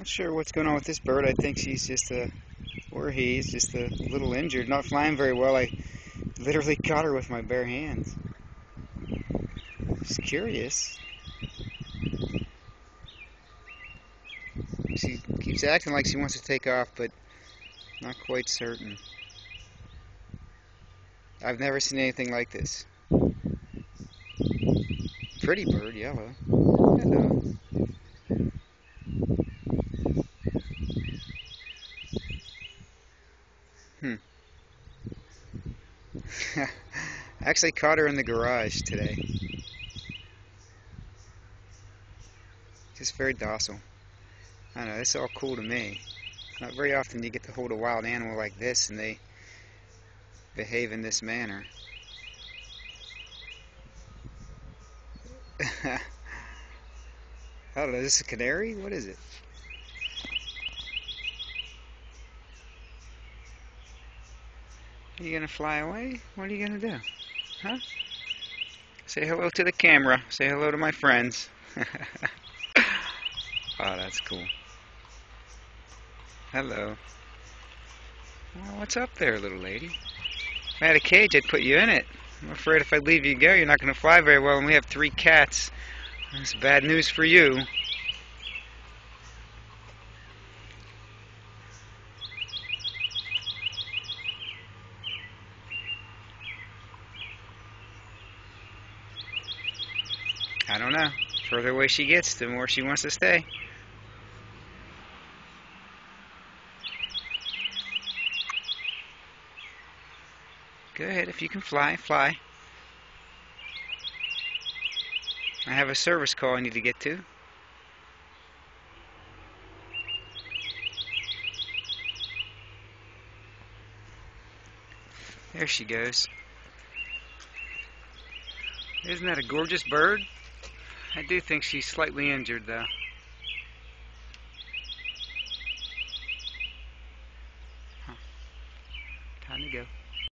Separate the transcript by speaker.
Speaker 1: Not sure what's going on with this bird. I think she's just or he's just a little injured, not flying very well. I literally caught her with my bare hands. She's curious. She keeps acting like she wants to take off, but not quite certain. I've never seen anything like this. Pretty bird, yellow. Hello. I actually caught her in the garage today. Just very docile. I don't know, it's all cool to me. Not very often you get to hold a wild animal like this and they behave in this manner. I don't know, is this a canary? What is it? Are you gonna fly away? What are you gonna do? Huh? Say hello to the camera. Say hello to my friends. Oh, that's cool. Hello. Well, what's up there, little lady? If I had a cage, I'd put you in it. I'm afraid if I leave you go, you're not going to fly very well, and we have 3 cats. That's bad news for you. I don't know. The further away she gets, the more she wants to stay. Go ahead, if you can fly, fly. I have a service call I need to get to. There she goes. Isn't that a gorgeous bird? I do think she's slightly injured, though. Huh. Time to go.